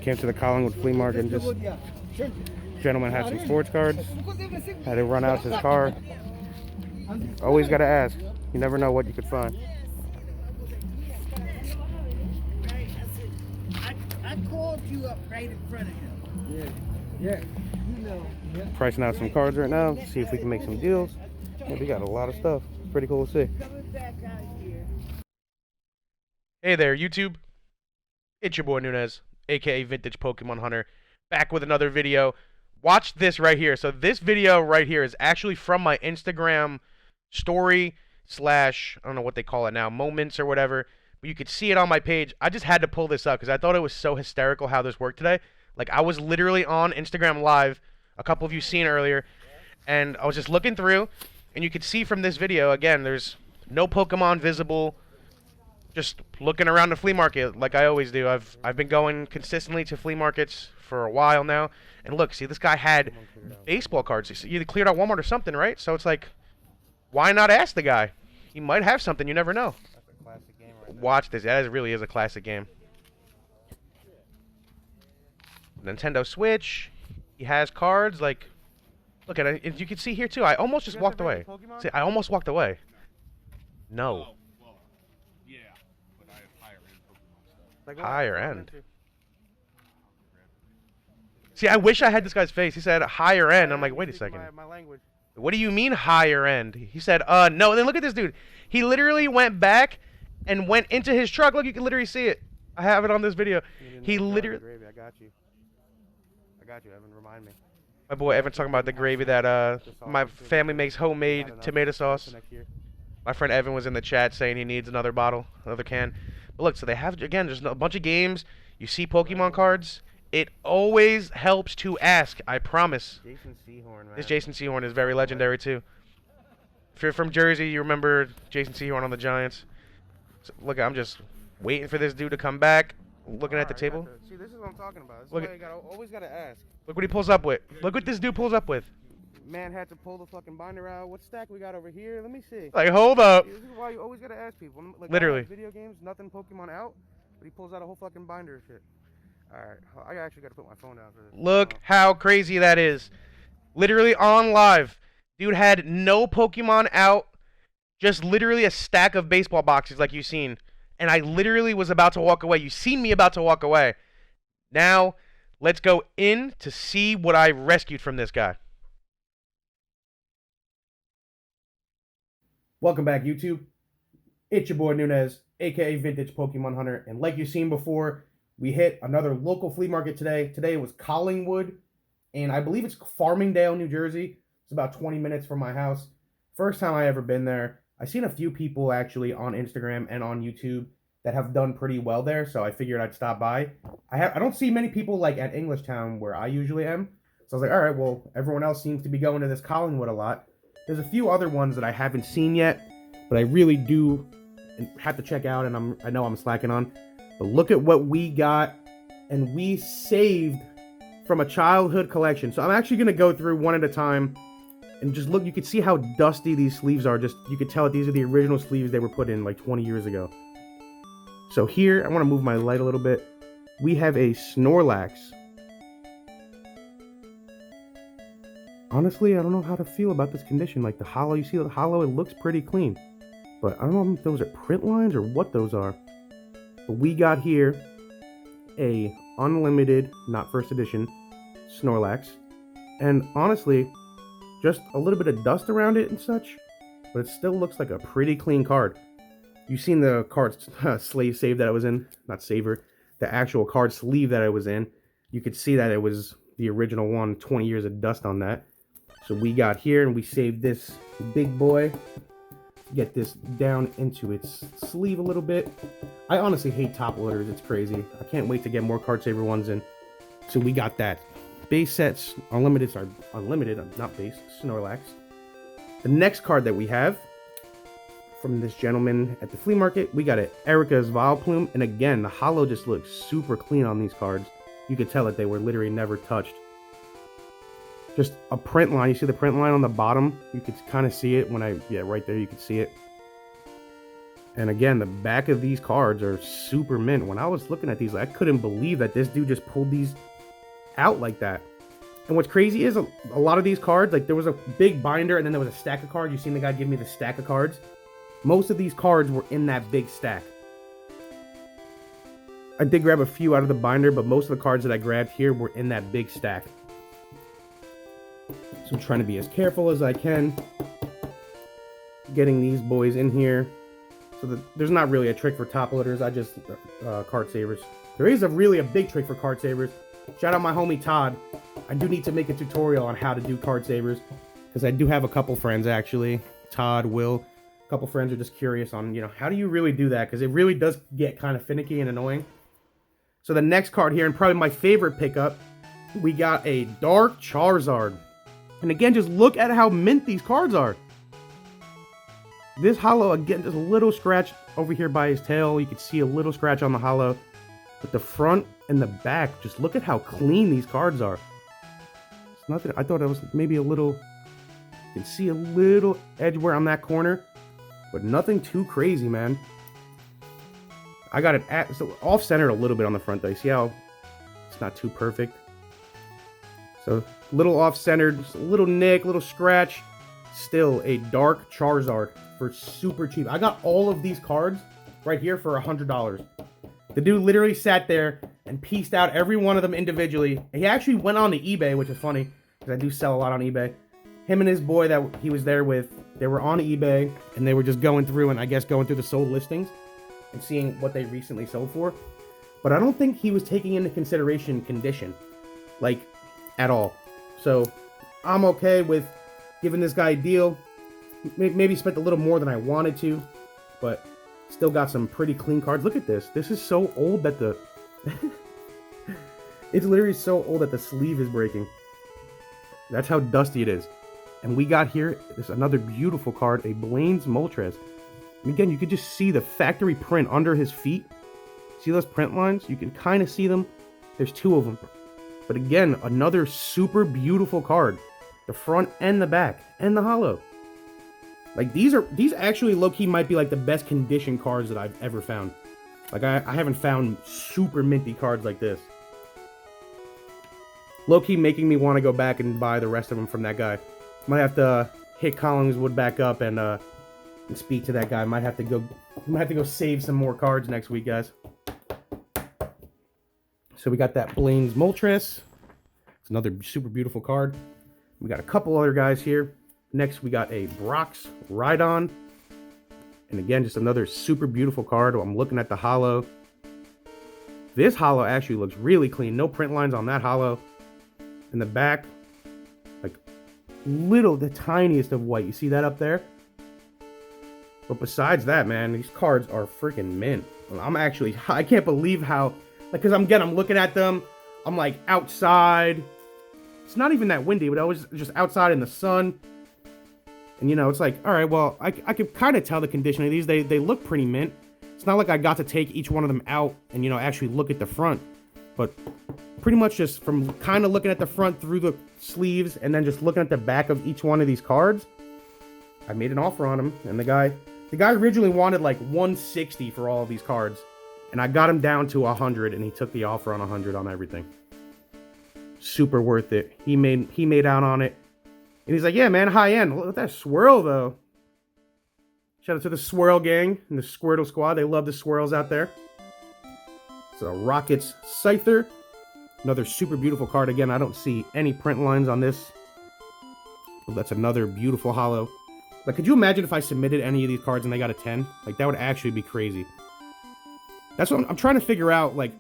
Came to the Collingwood flea market and just gentleman had some sports cards. Had to run out to his car. Always gotta ask. You never know what you could find. I called you up right in front of him. Yeah. You know. Yeah. Pricing out some cards right now. See if we can make some deals. Yeah, we got a lot of stuff. Pretty cool to see. Hey there, YouTube. It's your boy Nunez, aka Vintage Pokemon Hunter, back with another video. Watch this right here. So this video right here is actually from my Instagram story / I don't know what they call it now, moments or whatever. But you could see it on my page. I just had to pull this up because I thought it was so hysterical how this worked today. Like, I was literally on Instagram Live, a couple of you seen earlier, and I was just looking through, and you could see from this video, again, there's no Pokemon visible. Just looking around the flea market like I always do. I've been going consistently to flea markets for a while now. And look, see, this guy had baseball cards. He either cleared out Walmart or something, right? So it's like, why not ask the guy? He might have something. You never know. That's a classic game right there. Watch this. That really is a classic game. Nintendo Switch. He has cards. Like, look at it. You can see here, too. I almost just walked away. See, I almost walked away. No. Like higher end. See, I wish I had this guy's face. He said higher end. I'm like, wait a second. My language. What do you mean higher end? He said, no. And then look at this dude. He literally went back and went into his truck. Look, you can literally see it. I have it on this video. He literally. I got you. Evan. Remind me. My boy Evan's talking about the gravy that my family makes homemade tomato sauce. My friend Evan was in the chat saying he needs another bottle, another can. But look, so they have, again, there's a bunch of games. You see Pokemon cards. It always helps to ask, I promise. Jason Sehorn, man. This Jason Sehorn is very legendary, too. If you're from Jersey, you remember Jason Sehorn on the Giants. So, look, I'm just waiting for this dude to come back, looking at the table. See, this is what I'm talking about. This is Look, why you always got to ask. Look what he pulls up with. Look what this dude pulls up with. Man had to pull the fucking binder out. What stack we got over here? Let me see. Like, hold up. This is why you always gotta ask people. Like, literally. Video games, nothing Pokemon out, but he pulls out a whole fucking binder of shit. Alright, I actually gotta put my phone down for this. Look how crazy that is. Literally on live. Dude had no Pokemon out. Just literally a stack of baseball boxes like you've seen. And I literally was about to walk away. You seen me about to walk away. Now, let's go in to see what I rescued from this guy. Welcome back, YouTube. It's your boy Nunez, aka Vintage Pokemon Hunter, and like you've seen before, we hit another local flea market today. Today it was Collingwood, and I believe it's Farmingdale, New Jersey. It's about 20 minutes from my house. First time I ever been there. I've seen a few people actually on Instagram and on YouTube that have done pretty well there, so I figured I'd stop by. I don't see many people like at Englishtown where I usually am, so I was like, all right, well, everyone else seems to be going to this Collingwood a lot. There's a few other ones that I haven't seen yet, but I really do have to check out, and I know I'm slacking on. But look at what we got, and we saved from a childhood collection. So I'm actually going to go through one at a time and just look. You can see how dusty these sleeves are. Just you could tell that these are the original sleeves they were put in like 20 years ago. So here, I want to move my light a little bit. We have a Snorlax. Honestly, I don't know how to feel about this condition. Like the hollow, you see the hollow, it looks pretty clean. But I don't know if those are print lines or what those are. But we got here a unlimited, not first edition, Snorlax. And honestly, just a little bit of dust around it and such. But it still looks like a pretty clean card. You've seen the card save that I was in. Not saver. The actual card sleeve that I was in. You could see that it was the original one. 20 years of dust on that. So we got here and we saved this big boy. Get this down into its sleeve a little bit. I honestly hate top loaders. It's crazy. I can't wait to get more card saver ones in. So we got that. Base sets, unlimited, not base, Snorlax. The next card that we have from this gentleman at the flea market, we got an Erica's Vileplume. And again, the hollow just looks super clean on these cards. You could tell that they were literally never touched. Just a print line. You see the print line on the bottom? You could kind of see it when right there, you could see it. And again, the back of these cards are super mint. When I was looking at these, I couldn't believe that this dude just pulled these out like that. And what's crazy is a lot of these cards, like there was a big binder and then there was a stack of cards. You seen the guy give me the stack of cards? Most of these cards were in that big stack. I did grab a few out of the binder, but most of the cards that I grabbed here were in that big stack. So I'm trying to be as careful as I can. Getting these boys in here. So there's not really a trick for top loaders. I just card savers. There is really a big trick for card savers. Shout out my homie Todd. I do need to make a tutorial on how to do card savers, because I do have a couple friends actually. Todd, Will, a couple friends are just curious on, you know, how do you really do that? Because it really does get kind of finicky and annoying. So the next card here, and probably my favorite pickup, we got a Dark Charizard. And again, just look at how mint these cards are. This holo, again, just a little scratch over here by his tail. You can see a little scratch on the holo. But the front and the back, just look at how clean these cards are. It's nothing. I thought it was maybe a little, you can see a little edge wear on that corner, but nothing too crazy, man. I got it so off-centered a little bit on the front though. You see how it's not too perfect? So a little off-centered, just a little nick, little scratch. Still a Dark Charizard for super cheap. I got all of these cards right here for $100. The dude literally sat there and pieced out every one of them individually. He actually went on to eBay, which is funny, because I do sell a lot on eBay. Him and his boy that he was there with, they were on eBay, and they were just going through, and I guess going through the sold listings and seeing what they recently sold for. But I don't think he was taking into consideration condition, like, at all. So, I'm okay with giving this guy a deal. Maybe spent a little more than I wanted to, but still got some pretty clean cards. Look at this. This is so old that the... It's literally so old that the sleeve is breaking. That's how dusty it is. And we got here, this another beautiful card, a Blaine's Moltres. And again, you can just see the factory print under his feet. See those print lines? You can kind of see them. There's two of them. But again, another super beautiful card. The front and the back and the holo. Like these actually low-key might be like the best condition cards that I've ever found. Like I haven't found super minty cards like this. Low-key making me want to go back and buy the rest of them from that guy. Might have to hit Collingwood back up and speak to that guy. Might have to go save some more cards next week, guys. So we got that Blaine's Moltres. It's another super beautiful card. We got a couple other guys here. Next, we got a Brock's Rhydon. And again, just another super beautiful card. I'm looking at the holo. This holo actually looks really clean. No print lines on that holo. In the back, like the tiniest of white. You see that up there? But besides that, man, these cards are freaking mint. I can't believe how, like, because I'm looking at them. I'm like outside. It's not even that windy, but I was just outside in the sun. And, you know, it's like, all right, well, I could kind of tell the condition of these. They look pretty mint. It's not like I got to take each one of them out and, you know, actually look at the front. But pretty much just from kind of looking at the front through the sleeves and then just looking at the back of each one of these cards, I made an offer on them. And the guy originally wanted like 160 for all of these cards. And I got him down to 100, and he took the offer on 100 on everything. Super worth it. He made out on it. And he's like, yeah, man, high end. Look at that swirl, though. Shout out to the Swirl gang and the Squirtle squad. They love the swirls out there. It's a Rockets Scyther. Another super beautiful card. Again, I don't see any print lines on this. Well, that's another beautiful holo. Like, could you imagine if I submitted any of these cards and they got a 10? Like, that would actually be crazy. That's what I'm trying to figure out, like,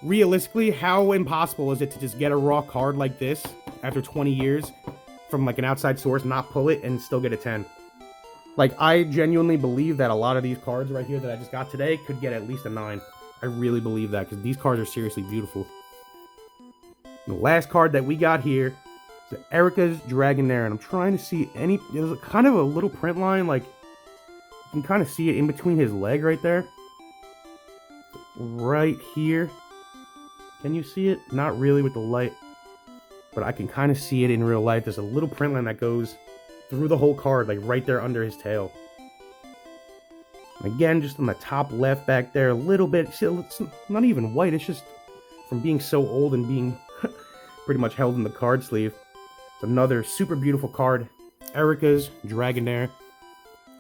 realistically, how impossible is it to just get a raw card like this after 20 years from, like, an outside source, not pull it, and still get a 10? Like, I genuinely believe that a lot of these cards right here that I just got today could get at least a 9. I really believe that, because these cards are seriously beautiful. And the last card that we got here is Erica's Dragonair, and I'm trying to see there's kind of a little print line, like, you can kind of see it in between his leg right there. Right here. Can you see it? Not really with the light, but I can kind of see it in real life. There's a little print line that goes through the whole card, like right there under his tail. Again, just on the top left back there, a little bit. See, it's not even white. It's just from being so old and being pretty much held in the card sleeve. It's another super beautiful card. Erica's Dragonair.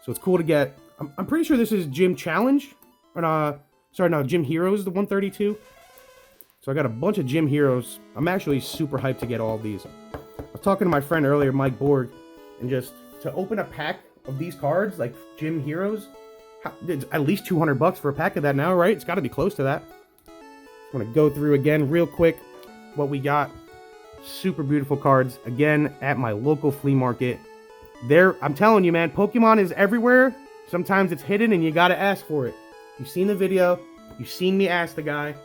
So it's cool to get. I'm pretty sure this is Gym Challenge. Or, sorry, no, Gym Heroes, the 132. So I got a bunch of Gym Heroes. I'm actually super hyped to get all of these. I was talking to my friend earlier, Mike Borg, and just to open a pack of these cards, like Gym Heroes, it's at least $200 for a pack of that now, right? It's got to be close to that. I'm going to go through again real quick what we got. Super beautiful cards, again, at my local flea market. I'm telling you, man, Pokemon is everywhere. Sometimes it's hidden and you got to ask for it. You've seen the video. You've seen me ask the guy.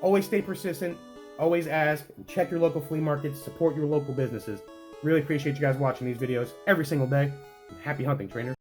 Always stay persistent. Always ask. Check your local flea markets. Support your local businesses. Really appreciate you guys watching these videos every single day. Happy hunting, trainer.